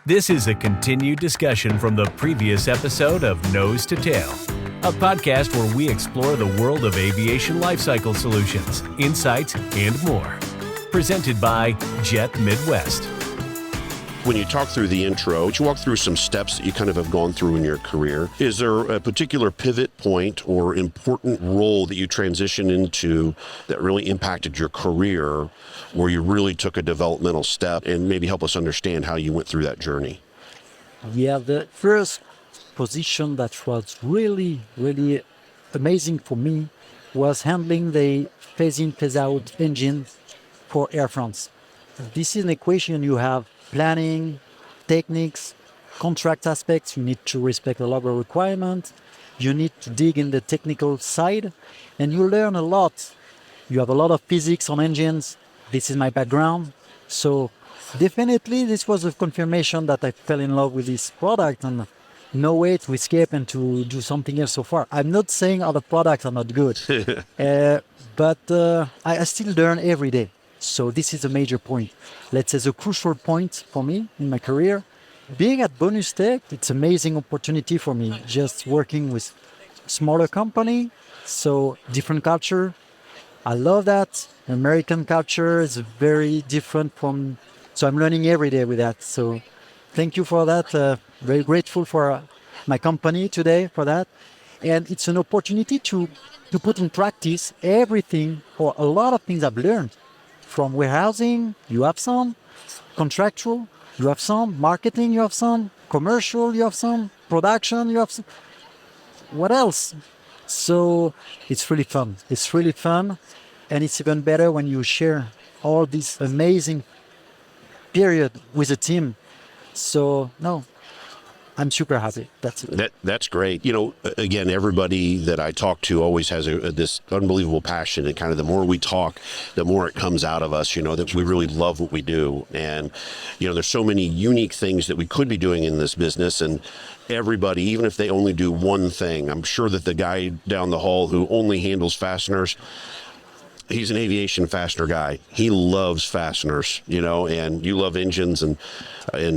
This is a continued discussion from the previous episode of Nose to Tail, a podcast where we explore the world of aviation lifecycle solutions, insights, and more. Presented by Jet Midwest. When you talk through the intro, you walk through some steps that you kind of have gone through in your career. Is there a particular pivot point or important role that you transitioned into that really impacted your career, where you really took a developmental step, and maybe help us understand how you went through that journey? Yeah, the first position that was really amazing for me was handling the phase-in, phase-out engine for Air France. This is an equation. You have planning, techniques, contract aspects. You need to respect the local requirement. You need to dig in the technical side, and you learn a lot. You have a lot of physics on engines. This is my background. So definitely this was a confirmation that I fell in love with this product and no way to escape and to do something else so far. I'm not saying other products are not good, but I still learn every day. So this is a major point. Let's say the crucial point for me in my career. Being at Bonus Tech, it's an amazing opportunity for me. Just working with smaller company, so different culture. I love that. American culture is very different from, so I'm learning every day with that. So thank you for that. Very grateful for my company today for that. And it's an opportunity to put in practice everything or a lot of things I've learned. From warehousing, you have some. Contractual, you have some. Marketing, you have some. Commercial, you have some. Production, you have some. What else? So it's really fun. It's really fun. And it's even better when you share all this amazing period with a team. So, no, I'm super happy. That's it. That's great. You know, again, everybody that I talk to always has this unbelievable passion, and kind of the more we talk, the more it comes out of us, you know, that we really love what we do. And, you know, there's so many unique things that we could be doing in this business, and everybody, even if they only do one thing, I'm sure that the guy down the hall who only handles fasteners, he's an aviation fastener guy. He loves fasteners, you know, and you love engines and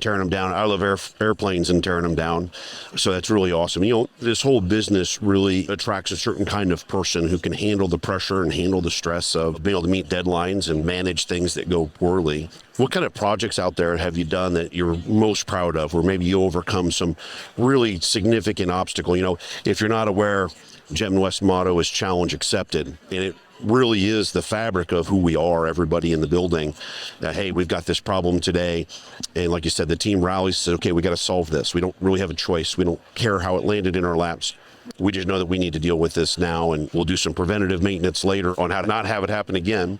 tearing them down. I love airplanes and tearing them down. So that's really awesome. You know, this whole business really attracts a certain kind of person who can handle the pressure and handle the stress of being able to meet deadlines and manage things that go poorly. What kind of projects out there have you done that you're most proud of, where maybe you overcome some really significant obstacle? You know, if you're not aware, Jet Midwest motto is challenge accepted, and it really is the fabric of who we are, everybody in the building. Hey, we've got this problem today, and like you said, the team rallies, says, okay, we got to solve this. We don't really have a choice. We don't care how it landed in our laps. We just know that we need to deal with this now, and we'll do some preventative maintenance later on how to not have it happen again.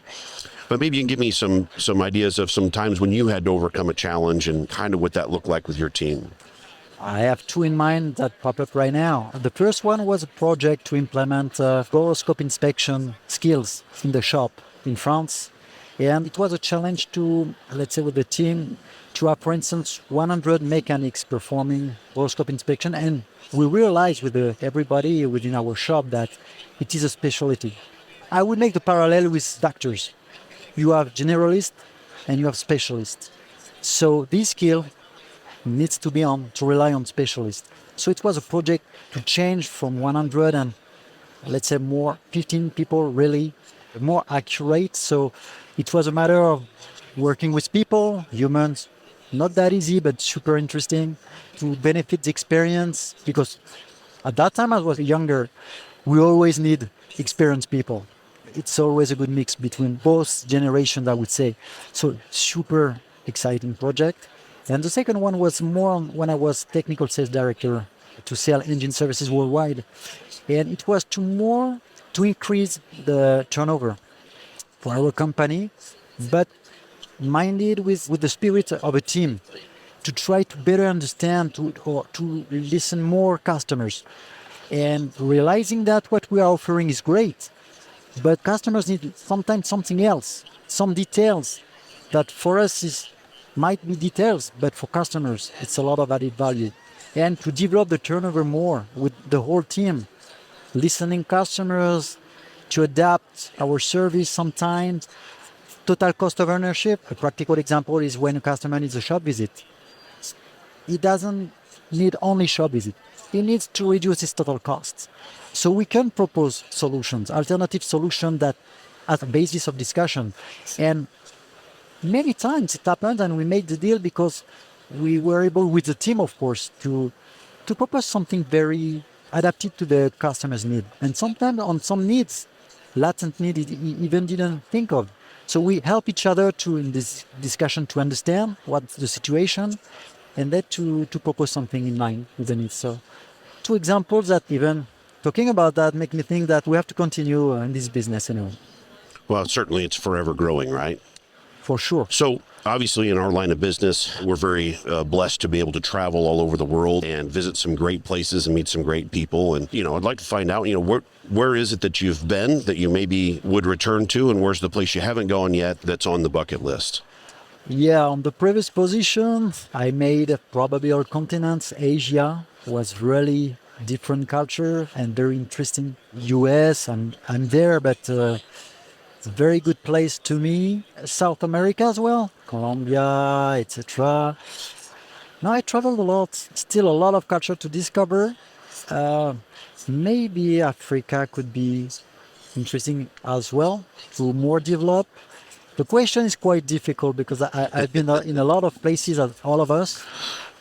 But maybe you can give me some ideas of some times when you had to overcome a challenge and kind of what that looked like with your team. I have two in mind that pop up right now. The first one was a project to implement boroscope inspection skills in the shop in France. And it was a challenge to, let's say with the team, to have, for instance, 100 mechanics performing boroscope inspection. And we realized with everybody within our shop that it is a specialty. I would make the parallel with doctors. You have generalists and you have specialists. So this skill needs to rely on specialists. So it was a project to change from 100 and let's say more 15 people really more accurate. So it was a matter of working with people, humans, not that easy, but super interesting to benefit the experience, because at that time I was younger, we always need experienced people. It's always a good mix between both generations, I would say. So super exciting project. And the second one was more when I was technical sales director to sell engine services worldwide. And it was to increase the turnover for our company, but minded with the spirit of a team, to try to better understand, to listen more customers, and realizing that what we are offering is great, but customers need sometimes something else, some details that for us might be details, but for customers, it's a lot of added value. And to develop the turnover more with the whole team, listening customers, to adapt our service sometimes, total cost of ownership. A practical example is when a customer needs a shop visit. he doesn't need only shop visit. He needs to reduce his total costs. So we can propose solutions, alternative solutions that as a basis of discussion. And many times it happens and we made the deal because we were able with the team, of course, to propose something very adapted to the customer's need. And sometimes on some needs, latent need, he even didn't think of. So we help each other to, in this discussion, to understand what's the situation and then to propose something in line with the needs. So two examples that even talking about that make me think that we have to continue in this business anyway. Well, certainly it's forever growing, right? For sure. So obviously in our line of business, we're very blessed to be able to travel all over the world and visit some great places and meet some great people. And, I'd like to find out, where is it that you've been that you maybe would return to, and where's the place you haven't gone yet that's on the bucket list? Yeah, on the previous position, I made probably all continents. Asia was really different culture and very interesting. US, I'm there, but it's a very good place to me. South America as well, Colombia, etc. Now I traveled a lot, still a lot of culture to discover. Maybe Africa could be interesting as well to more develop. The question is quite difficult because I've been in a lot of places, as all of us,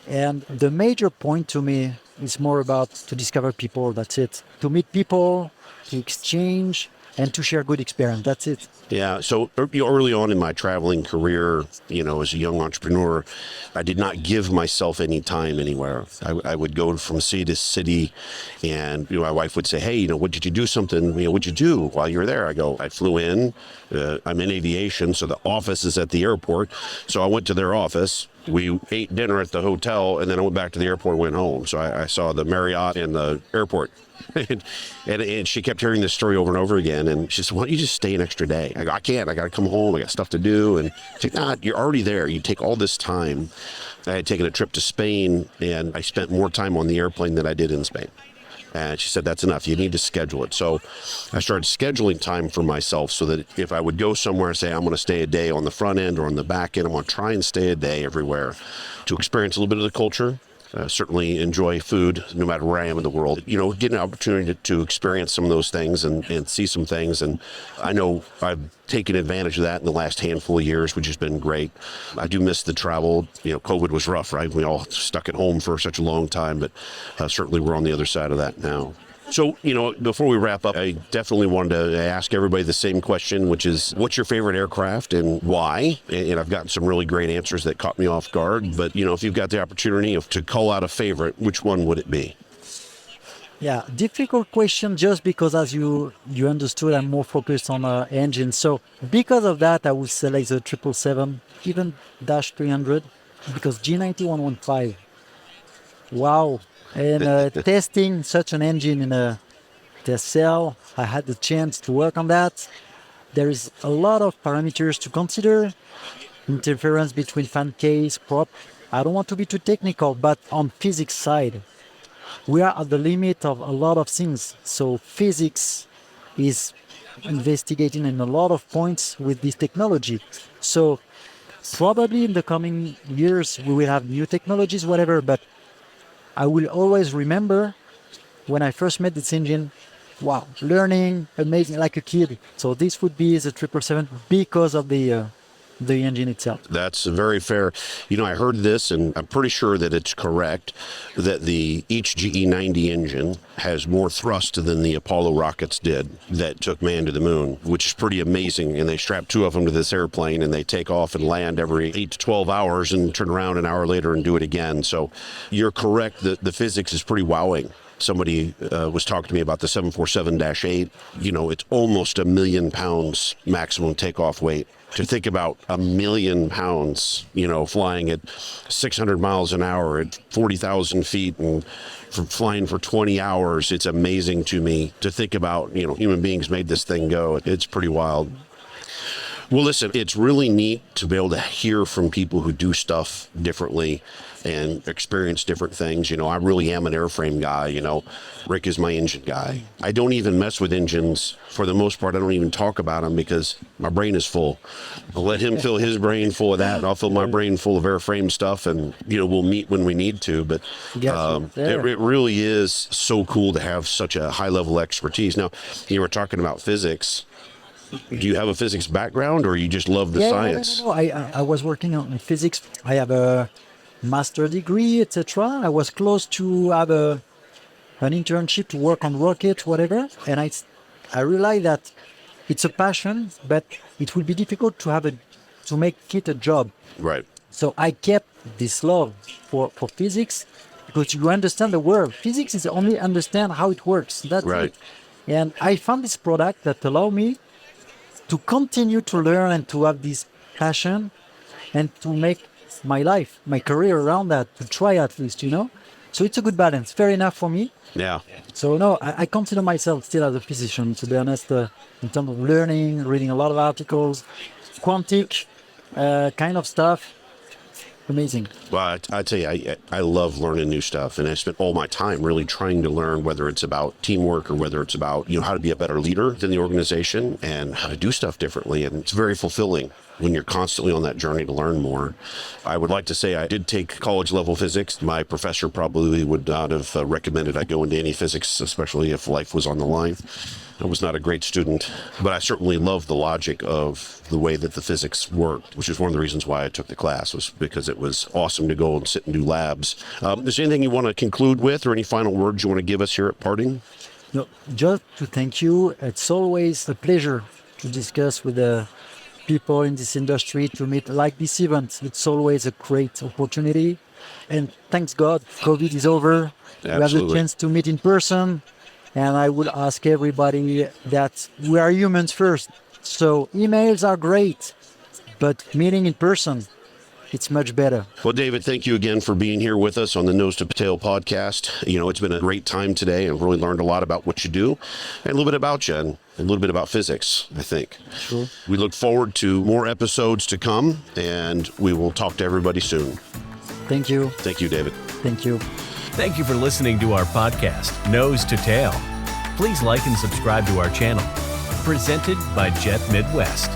and the major point to me is more about to discover people. That's it. To meet people, to exchange, and to share good experience. That's it. Yeah. So early on in my traveling career, as a young entrepreneur, I did not give myself any time anywhere. I would go from city to city, and my wife would say, "Hey, what did you do something? What'd you do while you were there?" I flew in. I'm in aviation, so the office is at the airport. So I went to their office. We ate dinner at the hotel, and then I went back to the airport and went home. So I saw the Marriott and the airport. and she kept hearing this story over and over again. And she said, "Why don't you just stay an extra day?" I go, "I can't. I got to come home. I got stuff to do." And she said, "You're already there. You take all this time." I had taken a trip to Spain, and I spent more time on the airplane than I did in Spain. And she said, "That's enough. You need to schedule it." So I started scheduling time for myself so that if I would go somewhere and say, I'm going to stay a day on the front end or on the back end, I'm going to try and stay a day everywhere to experience a little bit of the culture. Certainly enjoy food no matter where I am in the world. Get an opportunity to experience some of those things and see some things. And I know I've taken advantage of that in the last handful of years, which has been great. I do miss the travel. COVID was rough, right? We all stuck at home for such a long time, but certainly we're on the other side of that now. So, before we wrap up, I definitely wanted to ask everybody the same question, which is, what's your favorite aircraft and why? And I've gotten some really great answers that caught me off guard. But, if you've got the opportunity to call out a favorite, which one would it be? Yeah, difficult question just because, as you understood, I'm more focused on engines. So because of that, I would select the 777, even Dash 300, because G9115. Wow. And testing such an engine in a test cell, I had the chance to work on that. There is a lot of parameters to consider. Interference between fan case, prop. I don't want to be too technical, but on physics side, we are at the limit of a lot of things. So physics is investigating in a lot of points with this technology. So probably in the coming years, we will have new technologies, whatever, but I will always remember when I first met this engine, wow, learning, amazing, like a kid. So this would be the 777 because of the engine itself. That's very fair. I heard this, and I'm pretty sure that it's correct, that each GE90 engine has more thrust than the Apollo rockets did that took man to the moon, which is pretty amazing. And they strap two of them to this airplane, and they take off and land every 8 to 12 hours and turn around an hour later and do it again. So you're correct that the physics is pretty wowing. Somebody was talking to me about the 747-8. It's almost 1 million pounds maximum takeoff weight. To think about 1 million pounds, flying at 600 miles an hour at 40,000 feet and flying for 20 hours, it's amazing to me to think about, human beings made this thing go. It's pretty wild. Well, listen, it's really neat to be able to hear from people who do stuff differently and experience different things. I really am an airframe guy. Rick is my engine guy. I don't even mess with engines. For the most part, I don't even talk about them because my brain is full. I'll let him fill his brain full of that, and I'll fill my brain full of airframe stuff, and, we'll meet when we need to. But it really is so cool to have such a high-level expertise. Now, you were talking about physics. Do you have a physics background, or you just love the science? No. I was working on physics. I have a master degree, etc. I was close to have an internship to work on rockets, whatever. And I realized that it's a passion, but it will be difficult to make it a job. Right. So I kept this love for physics because you understand the world. Physics is only understand how it works. That's right. it. And I found this product that allow me to continue to learn and to have this passion and to make my life, my career around that, to try at least, So it's a good balance. Fair enough for me. Yeah. So no, I consider myself still as a physician, to be honest, in terms of learning, reading a lot of articles, quantic kind of stuff. Amazing. Well, I tell you, I love learning new stuff, and I spent all my time really trying to learn, whether it's about teamwork or whether it's about, how to be a better leader within the organization and how to do stuff differently. And it's very fulfilling when you're constantly on that journey to learn more. I would like to say I did take college level physics. My professor probably would not have recommended I go into any physics, especially if life was on the line. I was not a great student, but I certainly loved the logic of the way that the physics worked, which is one of the reasons why I took the class, was because it was awesome to go and sit and do labs. Is there anything you want to conclude with, or any final words you want to give us here at Parting? No, just to thank you. It's always a pleasure to discuss with the people in this industry, to meet like this event. It's always a great opportunity. And thanks God, COVID is over. Absolutely. We have the chance to meet in person. And I would ask everybody that we are humans first. So emails are great, but meeting in person, it's much better. Well, David, thank you again for being here with us on the Nose to Tail podcast. It's been a great time today, and really learned a lot about what you do and a little bit about you and a little bit about physics, I think. Sure. We look forward to more episodes to come, and we will talk to everybody soon. Thank you. Thank you, David. Thank you. Thank you for listening to our podcast, Nose to Tail. Please like and subscribe to our channel. Presented by Jet Midwest.